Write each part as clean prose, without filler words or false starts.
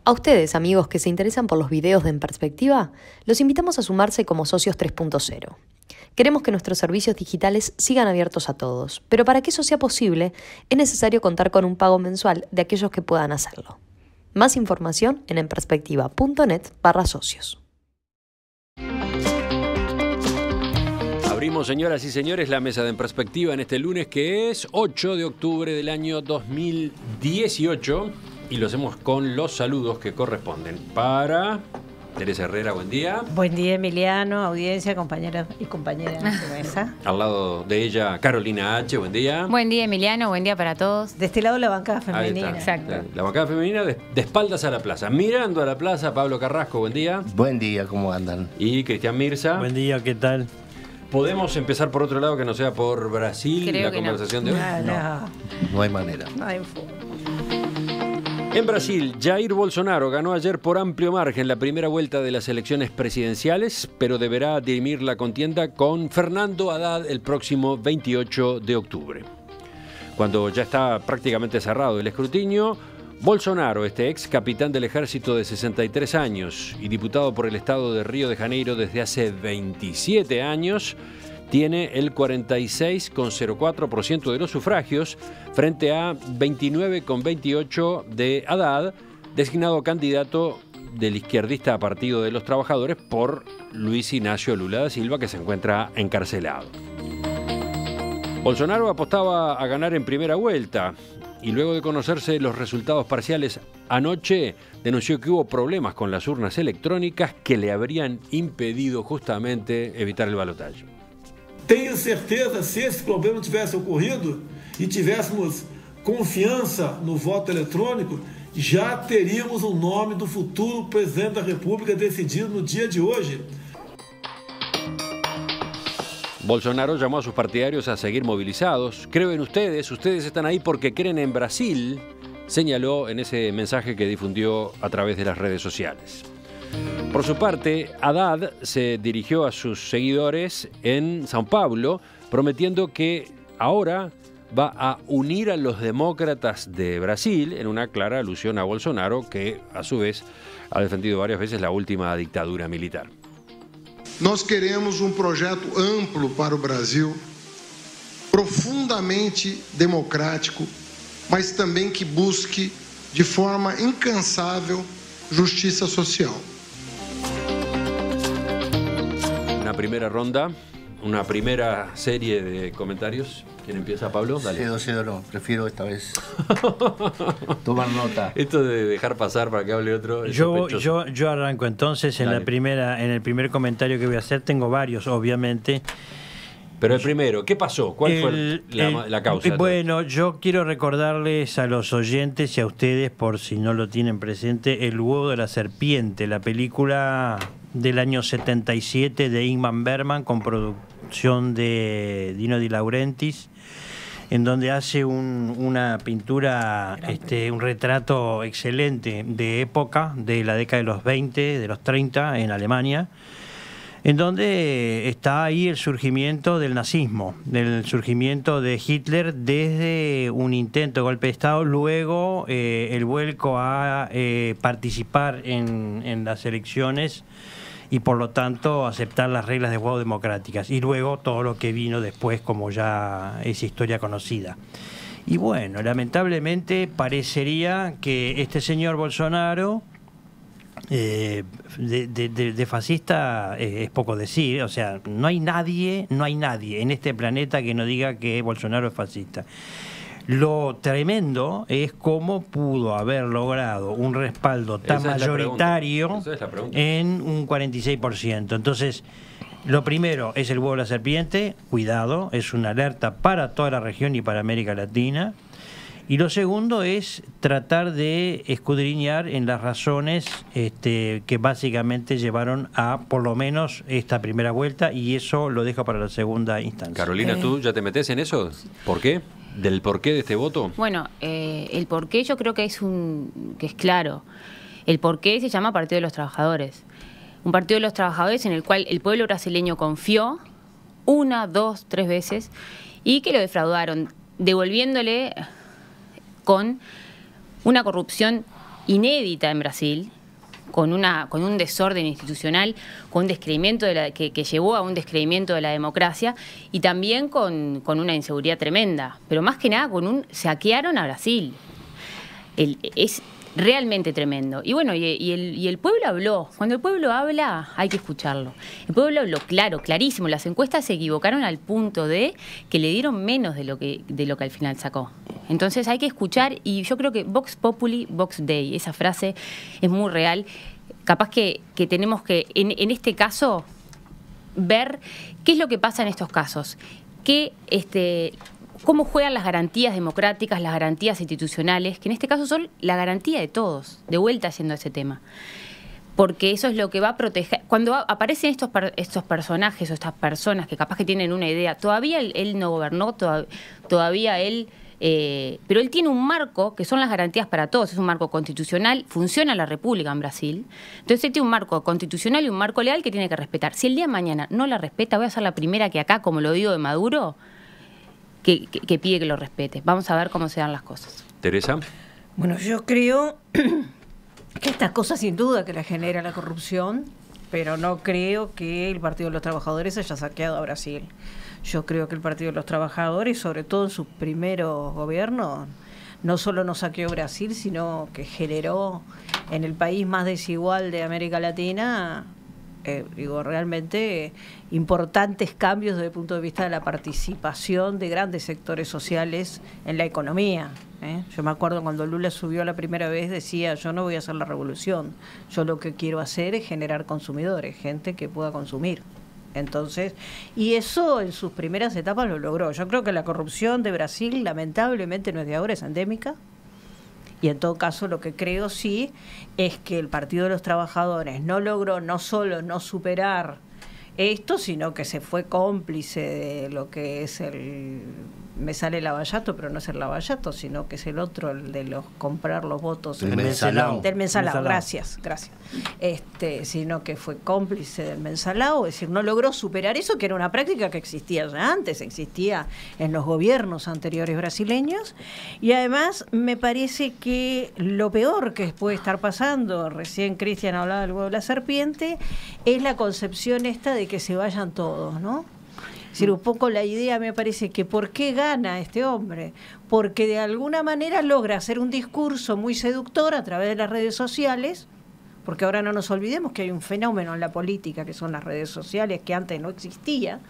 A ustedes, amigos que se interesan por los videos de En Perspectiva, los invitamos a sumarse como socios 3.0. Queremos que nuestros servicios digitales sigan abiertos a todos, pero para que eso sea posible, es necesario contar con un pago mensual de aquellos que puedan hacerlo. Más información en enperspectiva.net/socios. Abrimos, señoras y señores, la mesa de En Perspectiva en este lunes que es 8 de octubre del año 2018 y lo hacemos con los saludos que corresponden para Teresa Herrera, buen día. Buen día, Emiliano, audiencia, compañeros y compañeras de mesa. Al lado de ella, Carolina H., buen día. Buen día, Emiliano, buen día para todos. De este lado la bancada femenina. Exacto. La bancada femenina de espaldas a la plaza. Mirando a la plaza, Pablo Carrasco, buen día. Buen día, ¿cómo andan? Y Cristian Mirza. Buen día, ¿qué tal? ¿Podemos empezar por otro lado que no sea por Brasil, Creo la que conversación de hoy? No hay manera. No hay forma. En Brasil, Jair Bolsonaro ganó ayer por amplio margen la primera vuelta de las elecciones presidenciales, pero deberá dirimir la contienda con Fernando Haddad el próximo 28 de octubre. Cuando ya está prácticamente cerrado el escrutinio, Bolsonaro, este ex capitán del ejército de 63 años y diputado por el estado de Río de Janeiro desde hace 27 años, tiene el 46,04% de los sufragios frente a 29,28% de Haddad, designado candidato del izquierdista Partido de los Trabajadores por Luis Ignacio Lula da Silva, que se encuentra encarcelado. Bolsonaro apostaba a ganar en primera vuelta y luego de conocerse los resultados parciales anoche, denunció que hubo problemas con las urnas electrónicas que le habrían impedido justamente evitar el balotaje. Tenho certeza, se esse problema tivesse ocorrido e tivéssemos confiança no voto eletrônico, já teríamos o nome do futuro presidente da República decidido no dia de hoje. Bolsonaro llamó a sus partidarios a seguir movilizados. Creo en ustedes, ustedes están ahí porque creen en Brasil, señaló en ese mensaje que difundió a través de las redes sociales. Por su parte, Haddad se dirigió a sus seguidores en São Paulo, prometiendo que ahora va a unir a los demócratas de Brasil, en una clara alusión a Bolsonaro, que a su vez ha defendido varias veces la última dictadura militar. Nós queremos projeto amplo para o Brasil, profundamente democrático, mas também que busque de forma incansável justiça social. Una primera ronda, una primera serie de comentarios. ¿Quién empieza, Pablo? Dale. Cedo, no. Prefiero esta vez tomar nota. Esto de dejar pasar para que hable otro. Yo arranco entonces en el primer comentario que voy a hacer. Tengo varios, obviamente. Pero el primero, ¿qué pasó? ¿Cuál fue la causa? Bueno, yo quiero recordarles a los oyentes y a ustedes, por si no lo tienen presente, El huevo de la serpiente, la película del año 77 de Ingmar Bergman, con producción de Dino De Laurentiis, en donde hace una pintura, un retrato excelente de época, de la década de los 20, de los 30 en Alemania, en donde está ahí el surgimiento del nazismo, del surgimiento de Hitler desde un intento de golpe de Estado, luego el vuelco a participar en las elecciones y por lo tanto aceptar las reglas de juego democráticas, y luego todo lo que vino después, como ya es historia conocida. Y bueno, lamentablemente parecería que este señor Bolsonaro, de fascista es poco decir, o sea, no hay nadie en este planeta que no diga que Bolsonaro es fascista. Lo tremendo es cómo pudo haber logrado un respaldo tan mayoritario en un 46%. Entonces, lo primero es el huevo de la serpiente, cuidado, es una alerta para toda la región y para América Latina. Y lo segundo es tratar de escudriñar en las razones que básicamente llevaron a, por lo menos, esta primera vuelta, y eso lo dejo para la segunda instancia. Carolina, ¿tú ya te metes en eso? ¿Por qué? ¿Del porqué de este voto? Bueno, el porqué yo creo que es claro. El porqué se llama Partido de los Trabajadores. Un Partido de los Trabajadores en el cual el pueblo brasileño confió 1, 2, 3 veces y que lo defraudaron, devolviéndole con una corrupción inédita en Brasil, con un desorden institucional, con un descreimiento que llevó a un descreimiento de la democracia y también con una inseguridad tremenda, pero más que nada saquearon a Brasil. Es realmente tremendo. Y bueno, y el pueblo habló. Cuando el pueblo habla, hay que escucharlo. El pueblo habló clarísimo. Las encuestas se equivocaron al punto de que le dieron menos de lo que al final sacó. Entonces hay que escuchar, y yo creo que Vox Populi, Vox Dei, esa frase es muy real. Capaz que tenemos que, en este caso, ver qué es lo que pasa en estos casos. Cómo juegan las garantías democráticas, las garantías institucionales, que en este caso son la garantía de todos, de vuelta yendo a ese tema. Porque eso es lo que va a proteger. Cuando aparecen estos personajes o estas personas que capaz que tienen una idea, todavía él no gobernó, todavía él... pero él tiene un marco que son las garantías para todos, es un marco constitucional, funciona la República en Brasil, entonces él tiene un marco constitucional y un marco legal que tiene que respetar. Si el día de mañana no la respeta, voy a ser la primera que acá, como lo digo de Maduro, que pide que lo respete. Vamos a ver cómo se dan las cosas. Teresa. Bueno, yo creo que estas cosas sin duda que la genera la corrupción, pero no creo que el Partido de los Trabajadores haya saqueado a Brasil. Yo creo que el Partido de los Trabajadores, sobre todo en sus primeros gobiernos, no solo no saqueó Brasil, sino que generó en el país más desigual de América Latina, realmente importantes cambios desde el punto de vista de la participación de grandes sectores sociales en la economía. Yo me acuerdo cuando Lula subió la primera vez, decía, yo no voy a hacer la revolución, yo lo que quiero hacer es generar consumidores, gente que pueda consumir. Entonces, y eso en sus primeras etapas lo logró. Yo creo que la corrupción de Brasil lamentablemente no es de ahora, es endémica. Y en todo caso lo que creo sí es que el Partido de los Trabajadores no logró no solo no superar esto, sino que se fue cómplice de lo que es me sale Lavallato, pero no es el Lavallato, sino que es el otro, el de comprar los votos del mensalao. Del mensalao, gracias. Sino que fue cómplice del mensalao, es decir, no logró superar eso, que era una práctica que existía ya antes, existía en los gobiernos anteriores brasileños, y además me parece que lo peor que puede estar pasando, recién Cristian hablaba del huevo de la serpiente, es la concepción esta de que se vayan todos, ¿no? Es decir, un poco la idea me parece que ¿por qué gana este hombre? Porque de alguna manera logra hacer un discurso muy seductor a través de las redes sociales, porque ahora no nos olvidemos que hay un fenómeno en la política que son las redes sociales que antes no existía,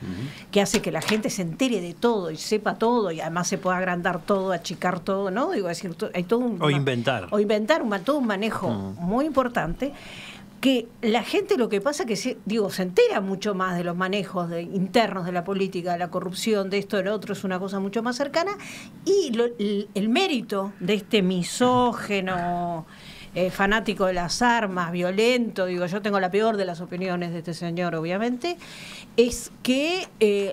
que hace que la gente se entere de todo y sepa todo y además se pueda agrandar todo, achicar todo, ¿no? Digo, es decir, hay todo un... O inventar. Todo un manejo muy importante. Que la gente lo que pasa es que se entera mucho más de los manejos internos de la política, de la corrupción, de esto, de lo otro, es una cosa mucho más cercana, y el mérito de este misógeno, fanático de las armas, violento, yo tengo la peor de las opiniones de este señor, obviamente, es que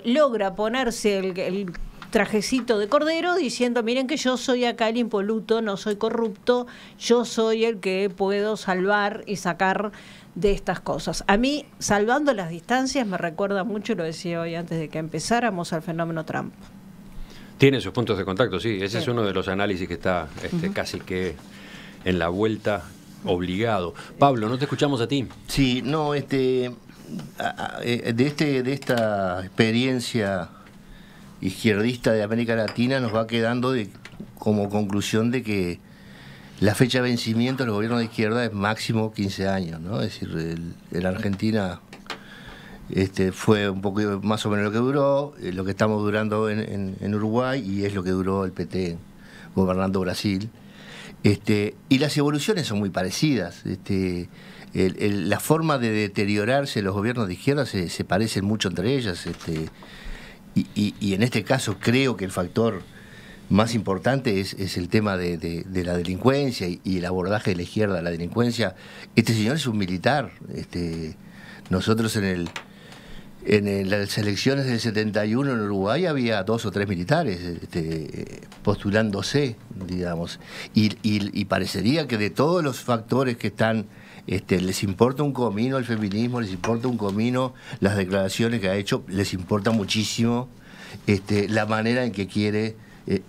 logra ponerse el trajecito de cordero diciendo, miren que yo soy acá el impoluto, no soy corrupto, yo soy el que puedo salvar y sacar de estas cosas. A mí, salvando las distancias, me recuerda mucho, lo decía hoy antes de que empezáramos, al fenómeno Trump. Tiene sus puntos de contacto, sí. Ese es uno de los análisis que está casi que en la vuelta obligado. Pablo, ¿no te escuchamos a ti? Sí, no, de esta experiencia izquierdista de América Latina nos va quedando como conclusión de que la fecha de vencimiento de los gobiernos de izquierda es máximo 15 años, ¿no? Es decir, en Argentina fue un poco más o menos lo que duró, lo que estamos durando en Uruguay, y es lo que duró el PT gobernando Brasil. Y las evoluciones son muy parecidas. La forma de deteriorarse los gobiernos de izquierda se parecen mucho entre ellas. Y en este caso creo que el factor más importante es el tema de la delincuencia y el abordaje de la izquierda a la delincuencia. Este señor es un militar. Nosotros en las elecciones del 71 en Uruguay había 2 o 3 militares postulándose, digamos. Y parecería que de todos los factores que están... les importa un comino el feminismo, les importa un comino las declaraciones que ha hecho, les importa muchísimo la manera en que quiere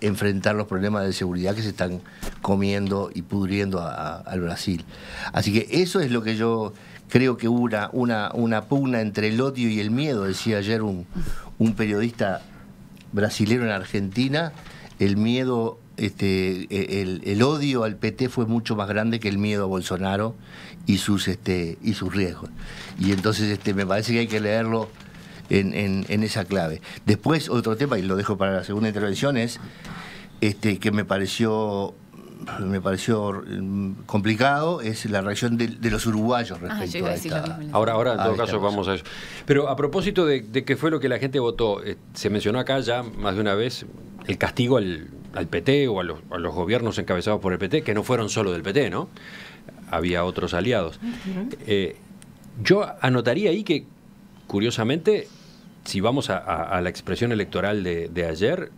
enfrentar los problemas de seguridad que se están comiendo y pudriendo al Brasil. Así que eso es lo que yo creo que hubo una pugna entre el odio y el miedo, decía ayer un periodista brasilero en Argentina. El miedo, el odio al PT fue mucho más grande que el miedo a Bolsonaro y sus riesgos. Y entonces me parece que hay que leerlo en esa clave. Después, otro tema, y lo dejo para la segunda intervención, es que me pareció complicado, es la reacción de los uruguayos respecto a esta. Ahora en todo caso vamos a eso. Pero a propósito de qué fue lo que la gente votó, se mencionó acá ya más de una vez el castigo al PT o a los gobiernos encabezados por el PT, que no fueron solo del PT, ¿no? Había otros aliados. Yo anotaría ahí que, curiosamente, si vamos a la expresión electoral de ayer,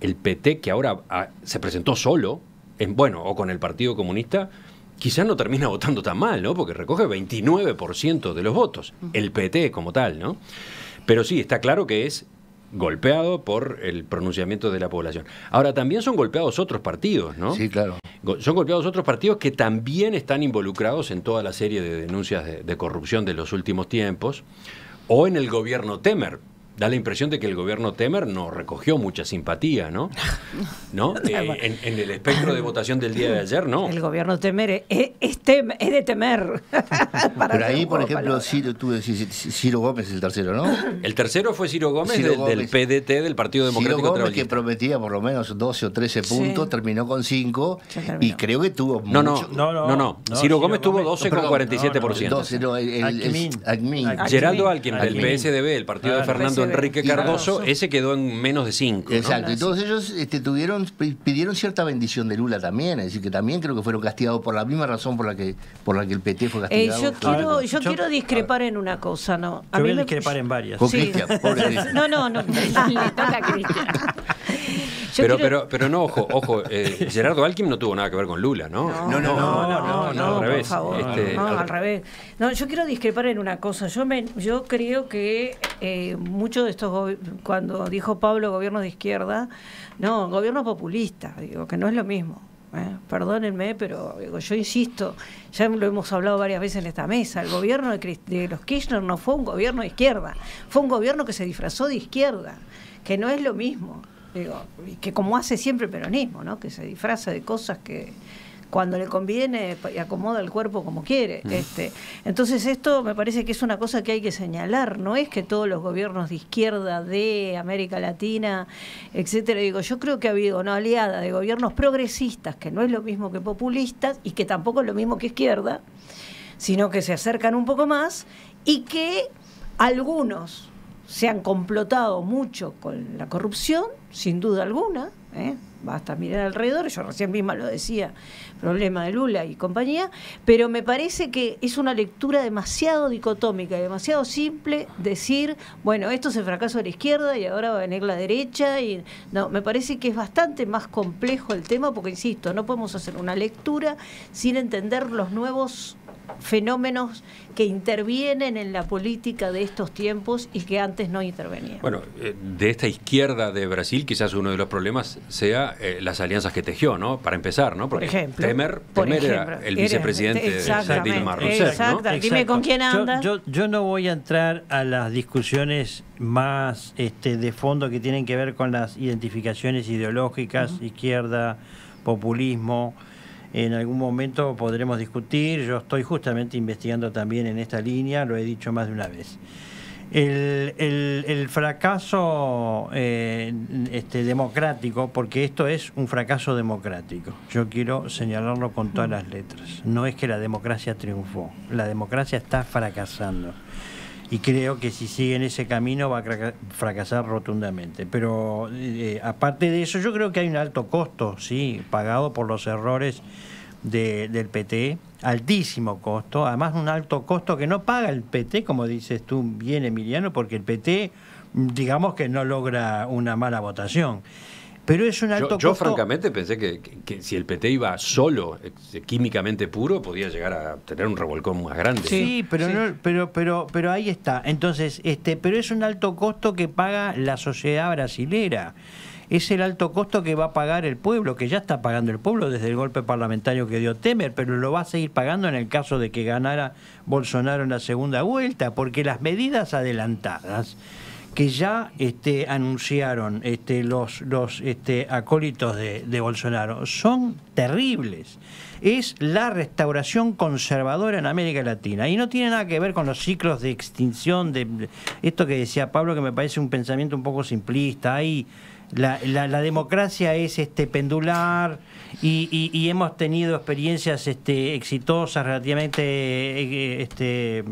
el PT, que ahora se presentó solo, o con el Partido Comunista, quizás no termina votando tan mal, ¿no? Porque recoge 29% de los votos, el PT como tal, ¿no? Pero sí, está claro que es golpeado por el pronunciamiento de la población. Ahora, también son golpeados otros partidos, ¿no? Sí, claro. Son golpeados otros partidos que también están involucrados en toda la serie de denuncias de corrupción de los últimos tiempos, o en el gobierno Temer. Da la impresión de que el gobierno Temer no recogió mucha simpatía, ¿no? En el espectro de votación del día de ayer, no. El gobierno Temer es de temer. Pero ahí, por ejemplo, tú decís, Ciro Gómez es el tercero, ¿no? El tercero fue Ciro Gómez, del PDT, del Partido Democrático Ciro Gómez, Trabalhista. que prometía por lo menos 12 o 13 puntos, terminó con 5, y creo que tuvo mucho... No. Ciro Gómez tuvo 12 con 47%. Geraldo Alckmin, del PSDB, el partido de Fernando Enrique Cardoso, ese quedó en menos de 5. Exacto, y todos ellos pidieron cierta bendición de Lula también, es decir, que también creo que fueron castigados por la misma razón por la que el PT fue castigado. Yo quiero discrepar en una cosa, ¿no? Yo voy a discrepar en varias. Con Cristian, pobre Cristian. No. Le toca a Cristian. Pero no, ojo, Gerardo Alckmin no tuvo nada que ver con Lula, ¿no? No, al revés. Por favor, al revés. No, yo quiero discrepar en una cosa. Yo creo que muchos de estos, cuando dijo Pablo gobiernos de izquierda, no, gobiernos populistas, digo, que no es lo mismo. Perdónenme, pero yo insisto, ya lo hemos hablado varias veces en esta mesa, el gobierno de los Kirchner no fue un gobierno de izquierda, fue un gobierno que se disfrazó de izquierda, que no es lo mismo. Digo, que como hace siempre el peronismo, ¿no? Que se disfraza de cosas que cuando le conviene y acomoda el cuerpo como quiere. Entonces esto me parece que es una cosa que hay que señalar. No es que todos los gobiernos de izquierda de América Latina, etcétera, digo, yo creo que ha habido una oleada de gobiernos progresistas, que no es lo mismo que populistas y que tampoco es lo mismo que izquierda, sino que se acercan un poco más y que algunos se han complotado mucho con la corrupción, sin duda alguna, basta mirar alrededor, yo recién misma lo decía, problema de Lula y compañía, pero me parece que es una lectura demasiado dicotómica, demasiado simple decir, bueno, esto es el fracaso de la izquierda y ahora va a venir la derecha, y no, me parece que es bastante más complejo el tema, porque insisto, no podemos hacer una lectura sin entender los nuevos fenómenos que intervienen en la política de estos tiempos y que antes no intervenían. Bueno, de esta izquierda de Brasil quizás uno de los problemas sea las alianzas que tejió, ¿no? Para empezar, ¿no? Porque Temer era el vicepresidente de Dilma Rousseff, ¿no? Dime con quién andas. Yo no voy a entrar a las discusiones más de fondo que tienen que ver con las identificaciones ideológicas, izquierda, populismo. En algún momento podremos discutir. Yo estoy justamente investigando también en esta línea, lo he dicho más de una vez. El fracaso democrático, porque esto es un fracaso democrático, yo quiero señalarlo con todas las letras. No es que la democracia triunfó, la democracia está fracasando. Y creo que si sigue en ese camino va a fracasar rotundamente. Pero aparte de eso, yo creo que hay un alto costo, sí, pagado por los errores del PT, altísimo costo, además un alto costo que no paga el PT, como dices tú bien, Emiliano, porque el PT, digamos que no logra una mala votación. Pero es un alto costo. Yo francamente pensé que si el PT iba solo, químicamente puro, podía llegar a tener un revolcón más grande. Sí, pero no, pero ahí está. Entonces, pero es un alto costo que paga la sociedad brasilera. es el alto costo que va a pagar el pueblo, que ya está pagando el pueblo desde el golpe parlamentario que dio Temer, pero lo va a seguir pagando en el caso de que ganara Bolsonaro en la segunda vuelta, porque las medidas adelantadas que ya anunciaron los acólitos de Bolsonaro son terribles. Es la restauración conservadora en América Latina y no tiene nada que ver con los ciclos de extinción, de esto que decía Pablo, que me parece un pensamiento un poco simplista. Ahí la democracia es pendular y hemos tenido experiencias exitosas, relativamente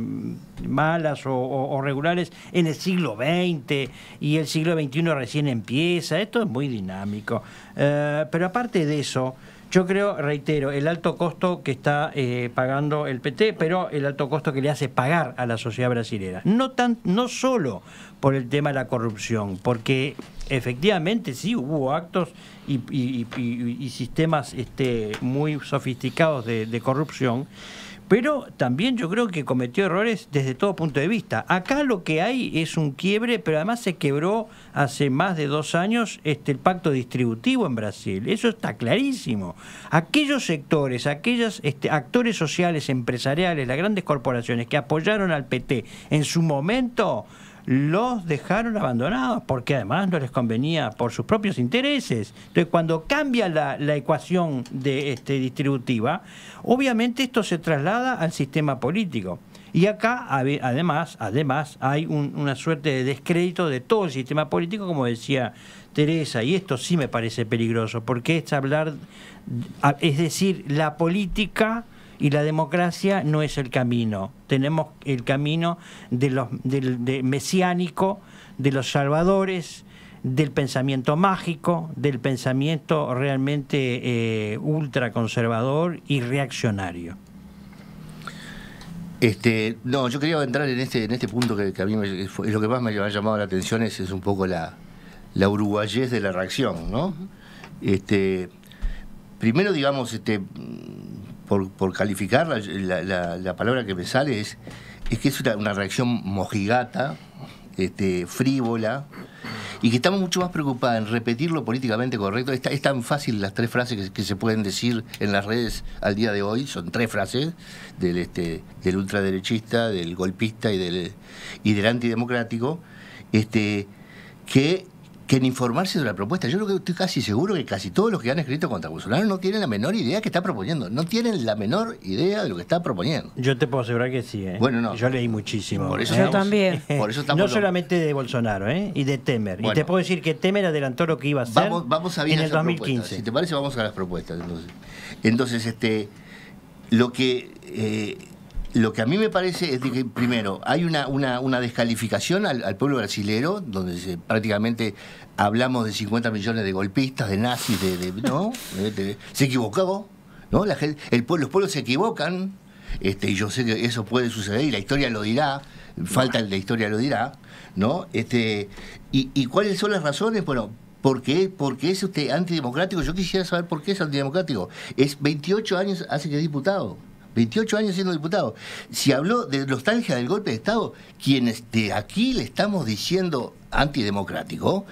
malas o regulares en el siglo XX, y el siglo XXI recién empieza. Esto es muy dinámico, pero aparte de eso, yo creo, reitero, el alto costo que está pagando el PT, pero el alto costo que le hace pagar a la sociedad brasilera. No solo por el tema de la corrupción, porque efectivamente sí hubo actos y sistemas muy sofisticados de corrupción, pero también yo creo que cometió errores desde todo punto de vista. Acá lo que hay es un quiebre, pero además se quebró hace más de 2 años el pacto distributivo en Brasil. Eso está clarísimo. Aquellos sectores, aquellos actores sociales, empresariales, las grandes corporaciones que apoyaron al PT en su momento, los dejaron abandonados porque además no les convenía por sus propios intereses. Entonces, cuando cambia la ecuación distributiva, obviamente esto se traslada al sistema político. Y acá, además hay una suerte de descrédito de todo el sistema político, como decía Teresa, y esto sí me parece peligroso, porque es decir, la política y la democracia no es el camino. Tenemos el camino de mesiánico, de los salvadores, del pensamiento mágico, del pensamiento realmente ultraconservador y reaccionario. No, yo quería entrar en este punto que a mí es lo que más me ha llamado la atención, es un poco la uruguayés de la reacción, ¿no? Primero, digamos, por calificar, la palabra que me sale es que es una reacción mojigata, frívola, y que estamos mucho más preocupados en repetir lo políticamente correcto. Es tan fácil las 3 frases que se pueden decir en las redes al día de hoy, son 3 frases del ultraderechista, del golpista y del antidemocrático, que en informarse de la propuesta. Yo creo que estoy casi seguro que casi todos los que han escrito contra Bolsonaro no tienen la menor idea que está proponiendo. No tienen la menor idea de lo que está proponiendo. Yo te puedo asegurar que sí. Bueno, no. Yo leí muchísimo. Por eso yo también. Por eso estamos no solamente de Bolsonaro, y de Temer. Bueno, y te puedo decir que Temer adelantó lo que iba a hacer vamos a en el 2015. Si te parece, vamos a las propuestas. Entonces, lo que a mí me parece es de que, primero, hay una descalificación al pueblo brasilero, donde prácticamente hablamos de 50 millones de golpistas, de nazis, ¿no? Se equivocó, ¿no? Los pueblos se equivocan, y yo sé que eso puede suceder, y la historia lo dirá, la historia lo dirá, ¿no? ¿Y cuáles son las razones? Bueno, ¿por qué es usted antidemocrático? Yo quisiera saber por qué es antidemocrático. Es 28 años hace que es diputado. 28 años siendo diputado. Si habló de nostalgia del golpe de Estado, quienes de aquí le estamos diciendo antidemocrático,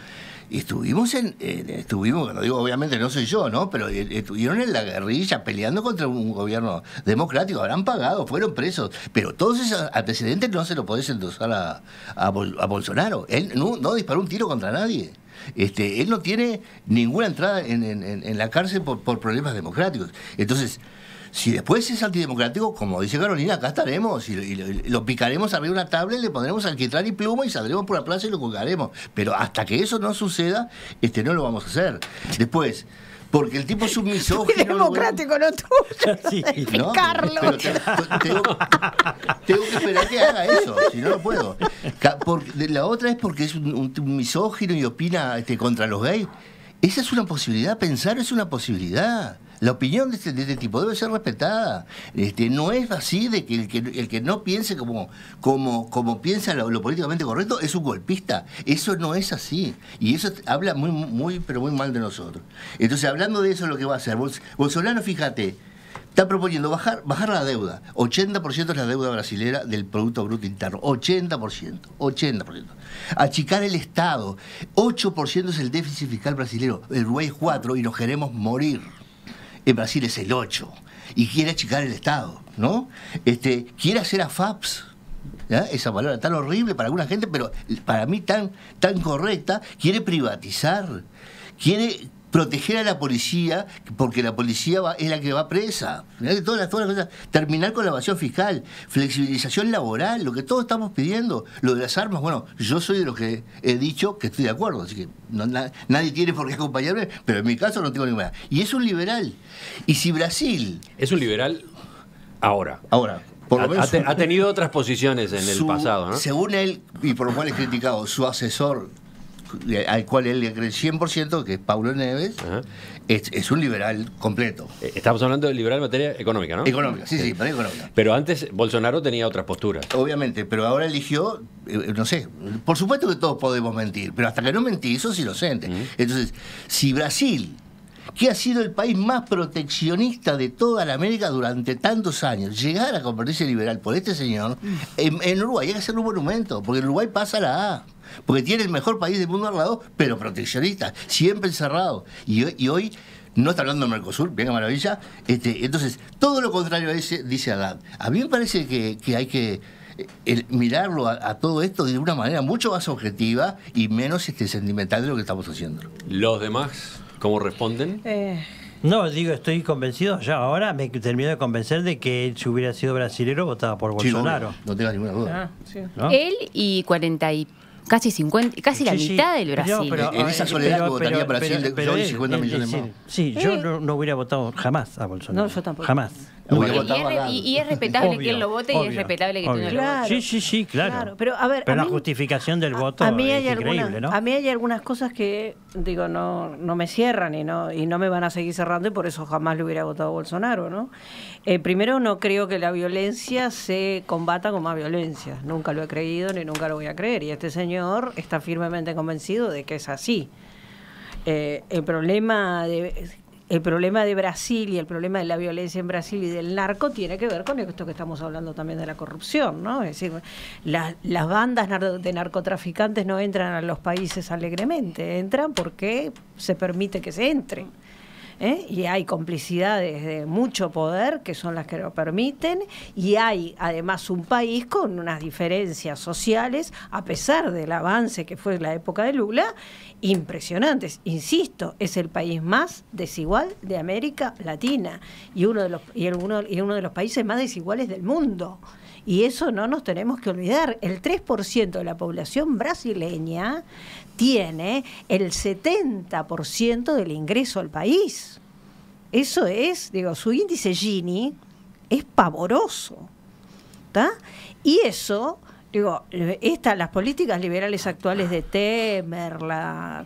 estuvimos, no digo, obviamente no soy yo, ¿no? Pero estuvieron en la guerrilla peleando contra un gobierno democrático, habrán pagado, fueron presos, pero todos esos antecedentes no se lo podés endosar a Bolsonaro. Él no disparó un tiro contra nadie. Él no tiene ninguna entrada en la cárcel por problemas democráticos. Entonces, si después es antidemocrático, como dice Carolina, acá estaremos y lo picaremos arriba de una tabla y le pondremos alquitrán y pluma y saldremos por la plaza y lo colgaremos. Pero hasta que eso no suceda, no lo vamos a hacer. Después, porque el tipo es un misógino. Muy democrático, no tuyo. Sí, ¿no? Carlos. Pero tengo que esperar que haga eso, si no lo puedo. La otra es porque es un misógino y opina contra los gays. Esa es una posibilidad, pensar es una posibilidad. La opinión de este tipo debe ser respetada. No es así de que el que no piense como piensa lo políticamente correcto es un golpista. Eso no es así. Y eso habla pero muy mal de nosotros. Entonces, hablando de eso, lo que va a hacer Bolsonaro, fíjate, está proponiendo bajar la deuda. 80% es la deuda brasilera del Producto Bruto Interno. 80%. Achicar el Estado. 8% es el déficit fiscal brasilero. El Uruguay es 4% y nos queremos morir. En Brasil es el 8%. Y quiere achicar el Estado, ¿no? Quiere hacer AFAPs. ¿Ya? Esa palabra tan horrible para alguna gente, pero para mí tan correcta. Quiere privatizar. Quiere proteger a la policía, porque la policía es la que va presa. Todas las cosas. Terminar con la evasión fiscal, flexibilización laboral, lo que todos estamos pidiendo. Lo de las armas, bueno, yo soy de los que he dicho que estoy de acuerdo, así que nadie tiene por qué acompañarme, pero en mi caso no tengo ninguna. Y es un liberal. Y si Brasil... Es un liberal ahora. Por lo menos ha tenido otras posiciones en el pasado, ¿no? Según él, y por lo cual es criticado, su asesor, al cual él le cree 100%, que es Paulo Neves, es un liberal completo. Estamos hablando de liberal en materia económica, ¿no? Económica, sí, materia económica. Pero antes Bolsonaro tenía otras posturas. Obviamente, pero ahora eligió, no sé, por supuesto que todos podemos mentir, pero hasta que no mentís sos inocente. Entonces, si Brasil, que ha sido el país más proteccionista de toda la América durante tantos años, llegara a convertirse en liberal por este señor, en Uruguay hay que hacer un monumento, porque en Uruguay pasa la A. Porque tiene el mejor país del mundo al lado, pero proteccionista, siempre encerrado. Y hoy no está hablando de Mercosur, venga maravilla. Entonces, todo lo contrario a ese, dice Haddad. A mí me parece que hay que mirarlo a todo esto de una manera mucho más objetiva y menos sentimental de lo que estamos haciendo. ¿Los demás cómo responden? No, digo, estoy convencido, ya ahora me termino de convencer de que él, si hubiera sido brasilero, votaba por Bolsonaro. No tengas ninguna duda. ¿No? Él y 40 y casi 50, casi la mitad del Brasil. Pero, en esa soledad que votaría Brasil de 50 millones más. Sí, yo no hubiera votado jamás a Bolsonaro. No, yo tampoco. Jamás. Y es respetable que él lo vote y es respetable que tú no lo votes. Sí, claro. Pero a ver, la justificación del voto es increíble, ¿no? A mí hay algunas cosas que, digo, no me cierran y no me van a seguir cerrando, y por eso jamás le hubiera votado a Bolsonaro, ¿no? Primero, no creo que la violencia se combata con más violencia. Nunca lo he creído ni nunca lo voy a creer. Y este señor está firmemente convencido de que es así. El problema de Brasil y el problema de la violencia en Brasil y del narco tiene que ver con esto que estamos hablando también de la corrupción, ¿no? Es decir, las bandas de narcotraficantes no entran a los países alegremente, entran porque se permite que se entre. Y hay complicidades de mucho poder que son las que lo permiten, y hay además un país con unas diferencias sociales, a pesar del avance que fue la época de Lula, impresionantes. Insisto, es el país más desigual de América Latina y uno de los países más desiguales del mundo. Y eso no nos tenemos que olvidar. El 3% de la población brasileña tiene el 70% del ingreso al país. Eso es, su índice Gini es pavoroso. ¿Tá? Y eso, las políticas liberales actuales de Temer,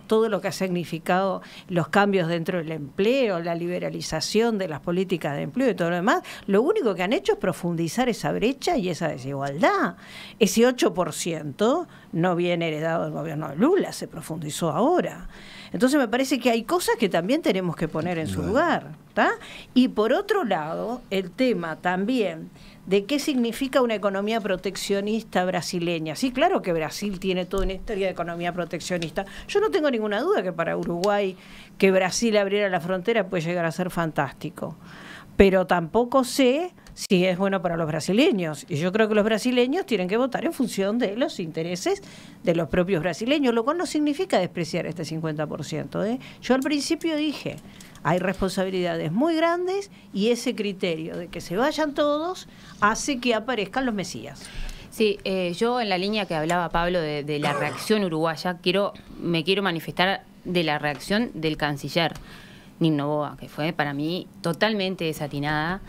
todo lo que ha significado los cambios dentro del empleo, la liberalización de las políticas de empleo y todo lo demás, lo único que han hecho es profundizar esa brecha y esa desigualdad. Ese 8% no viene heredado del gobierno de Lula, se profundizó ahora. Entonces me parece que hay cosas que también tenemos que poner en su lugar, ¿tá? Y por otro lado, el tema también de qué significa una economía proteccionista brasileña. Sí, claro que Brasil tiene toda una historia de economía proteccionista. Yo no tengo ninguna duda que para Uruguay que Brasil abriera la frontera puede llegar a ser fantástico. Pero tampoco sé si es bueno para los brasileños. Y yo creo que los brasileños tienen que votar en función de los intereses de los propios brasileños, lo cual no significa despreciar este 50%. Yo al principio dije, hay responsabilidades muy grandes y ese criterio de que se vayan todos hace que aparezcan los mesías. Sí, yo en la línea que hablaba Pablo de la reacción uruguaya, me quiero manifestar de la reacción del canciller Nil Noboa, que fue para mí totalmente desatinada.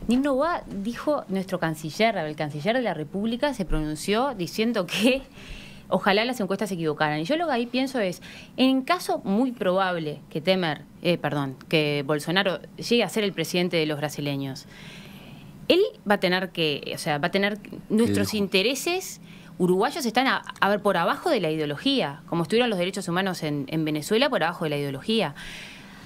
Nil Noboa dijo, el canciller de la República se pronunció diciendo que ojalá las encuestas se equivocaran. Y yo lo que ahí pienso es, en caso muy probable que Bolsonaro llegue a ser el presidente de los brasileños, él va a tener nuestros intereses uruguayos están a ver por abajo de la ideología, como estuvieron los derechos humanos en Venezuela por abajo de la ideología.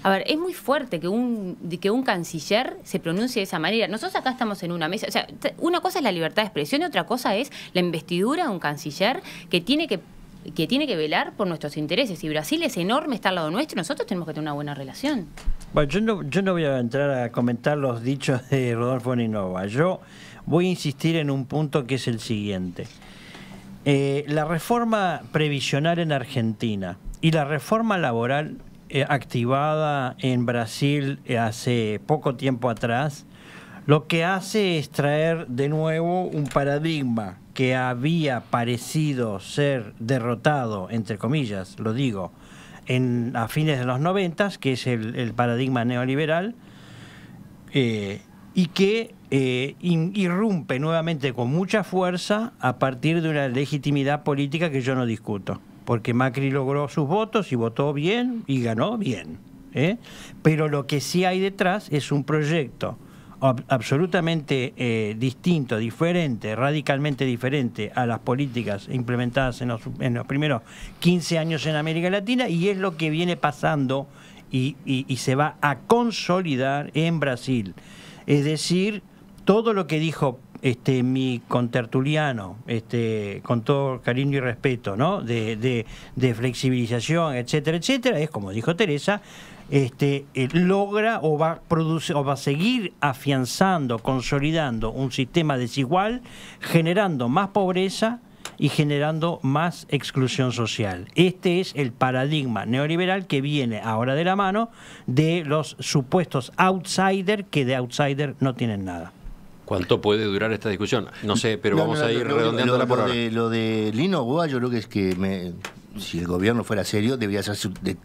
A ver, es muy fuerte que un canciller se pronuncie de esa manera. Nosotros acá estamos en una mesa, o sea, una cosa es la libertad de expresión y otra cosa es la investidura de un canciller que tiene que velar por nuestros intereses. Si Brasil es enorme, está al lado nuestro, nosotros tenemos que tener una buena relación. Bueno, yo no voy a entrar a comentar los dichos de Rodolfo Ninova. Yo voy a insistir en un punto que es el siguiente. La reforma previsional en Argentina y la reforma laboral activada en Brasil hace poco tiempo atrás, lo que hace es traer de nuevo un paradigma que había parecido ser derrotado, entre comillas, lo digo, a fines de los 90, que es el paradigma neoliberal, y que irrumpe nuevamente con mucha fuerza a partir de una legitimidad política que yo no discuto, porque Macri logró sus votos y votó bien y ganó bien, pero lo que sí hay detrás es un proyecto absolutamente distinto, diferente, radicalmente diferente a las políticas implementadas en los primeros 15 años en América Latina, y es lo que viene pasando y se va a consolidar en Brasil. Es decir, todo lo que dijo mi contertuliano, con todo cariño y respeto, ¿no? de flexibilización, etcétera, etcétera, es como dijo Teresa, logra o va a seguir afianzando, consolidando un sistema desigual, generando más pobreza y generando más exclusión social. Este es el paradigma neoliberal que viene ahora de la mano de los supuestos outsiders, que de outsider no tienen nada. ¿Cuánto puede durar esta discusión? No sé, pero vamos a ir redondeándola por ahora. Lo de Lino Noboa, yo creo que es que si el gobierno fuera serio, debería ser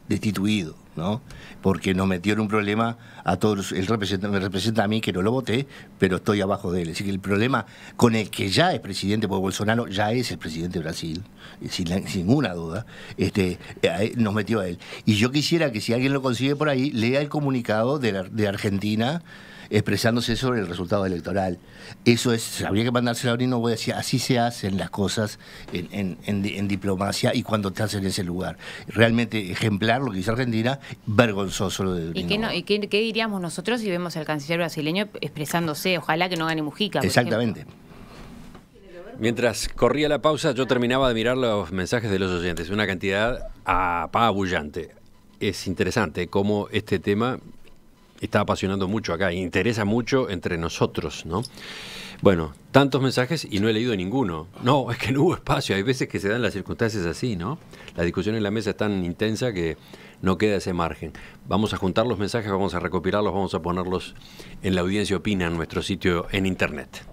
destituido, ¿no? Porque nos metió en un problema a todos. Él me representa a mí, que no lo voté, pero estoy abajo de él. Así que el problema con el que ya es presidente, porque Bolsonaro ya es el presidente de Brasil, sin ninguna duda, nos metió a él. Y yo quisiera que, si alguien lo consigue por ahí, lea el comunicado de Argentina expresándose sobre el resultado electoral. Eso habría que mandárselo a Lino Noboa, decir, así se hacen las cosas en diplomacia y cuando te hacen en ese lugar. Realmente ejemplar lo que dice Argentina, vergonzoso lo de Lino Noboa. ¿Y qué diríamos nosotros si vemos al canciller brasileño expresándose? Ojalá que no gane Mujica. Exactamente. Mientras corría la pausa, yo terminaba de mirar los mensajes de los oyentes, una cantidad apabullante. Es interesante cómo este tema está apasionando mucho acá, interesa mucho entre nosotros, ¿no? Bueno, tantos mensajes y no he leído ninguno. No, es que no hubo espacio. Hay veces que se dan las circunstancias así, ¿no? La discusión en la mesa es tan intensa que no queda ese margen. Vamos a juntar los mensajes, vamos a recopilarlos, vamos a ponerlos en La Audiencia Opina, en nuestro sitio en internet.